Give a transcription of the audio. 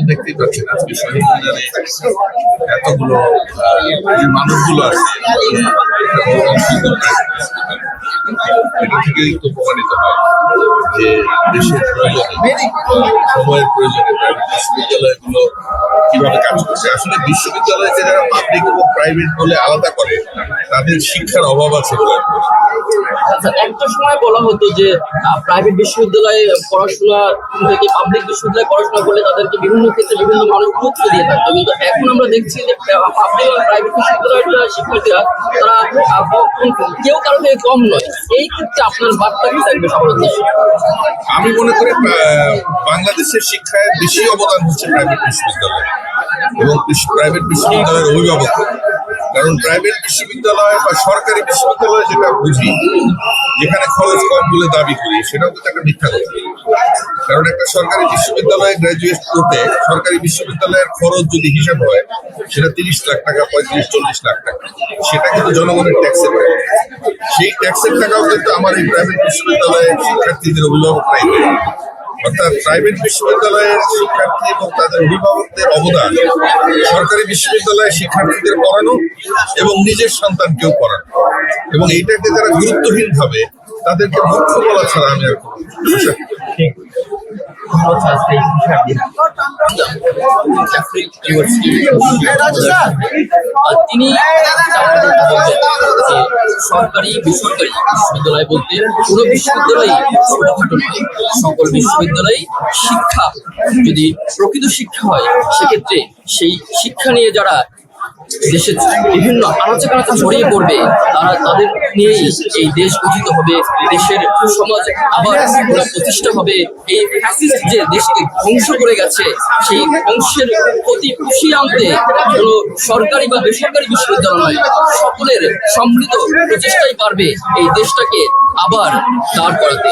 দেখতেই পাচ্ছেন আজকে শহীদ মিনারে এতগুলো যে মানুষগুলো আছে এটা থেকেই তো প্রমাণিত হয় যে দেশের প্রয়োজনে সময়ের প্রয়োজনে প্রাইভেট বিশ্ববিদ্যালয়গুলো কিভাবে কাজ করছে। আসলে বিশ্ববিদ্যালয়কে যারা পাবলিক এবং প্রাইভেট বলে আলাদা করে তাদের শিক্ষার অভাব আছে বলে। আচ্ছা, একটা সময় বলা হতো যে প্রাইভেট বিশ্ববিদ্যালয়ে পড়াশোনা থেকে পাবলিক বিশ্ববিদ্যালয়ে পড়াশোনা করলে তাদেরকে বিভিন্ন ক্ষেত্রে বিভিন্ন মানুষ গুরুত্ব দিয়ে থাকতো, কিন্তু এখন আমরা দেখছি যে পাবলিক এবং প্রাইভেট বিশ্ববিদ্যালয়ের শিক্ষার্থীরা তারা কেউ কারো থেকে কম নয়। এই ক্ষেত্রে আপনার বার্তা কি থাকবে সবার উদ্দেশ্যে? আমি মনে করি বাংলাদেশের শিক্ষায় বেশি অবদান হচ্ছে প্রাইভেট বিশ্ববিদ্যালয় এবং প্রাইভেট বিশ্ববিদ্যালয়ের অভিভাবক। কারণ প্রাইভেট বিশ্ববিদ্যালয় বা সরকারি বিশ্ববিদ্যালয় যেটা বুঝি, যেখানে খরচ কম বলে দাবি করি, সেটাও কিন্তু একটা মিথ্যা কথা। কারণ একটা সরকারি বিশ্ববিদ্যালয়ে গ্রাজুয়েট করতে সরকারি বিশ্ববিদ্যালয়ের খরচ যদি হিসাব হয় সেটা 30 লাখ টাকা, 35-40 লাখ টাকা, সেটা কিন্তু জনগণের ট্যাক্সের টাকা। সেই ট্যাক্সের টাকাও কিন্তু আমার এই প্রাইভেট বিশ্ববিদ্যালয়ের শিক্ষার্থীদের অভিভাবকরাই দেয়। অর্থাৎ প্রাইভেট বিশ্ববিদ্যালয়ের শিক্ষার্থী এবং তাদের অভিভাবকদের অবদান সরকারি বিশ্ববিদ্যালয়ের শিক্ষার্থীদের পড়ানো এবং নিজের সন্তানকেও পড়ানো, এবং এইটাকে যারা গুরুত্বহীন ভাবে তাদেরকে মূর্খ বলা ছাড়া আমি আর তিনি সরকারি বেসরকারি বিশ্ববিদ্যালয় বলতে কোনো বিশ্ববিদ্যালয় ছোটখাটো নয়, সকল বিশ্ববিদ্যালয় শিক্ষা যদি প্রকৃত শিক্ষা হয় সেক্ষেত্রে সেই শিক্ষা নিয়ে যারা দেশের বিভিন্ন আনাচে কানাচে ছড়িয়ে পড়বে তাদের নিয়েই এই দেশ গঠিত হবে, দেশের সমাজ আবার প্রতিষ্ঠা হবে। এই ফ্যাসিস্ট যে দেশকে ধ্বংস করে গেছে সেই ধ্বংসের প্রতি পুষিয়ে আনতে কোনো সরকারি বা বেসরকারি বিশ্ববিদ্যালয় নয়, সকলের সম্মিলিত প্রচেষ্টাই পারবে এই দেশটাকে আবার দাঁড় করাতে।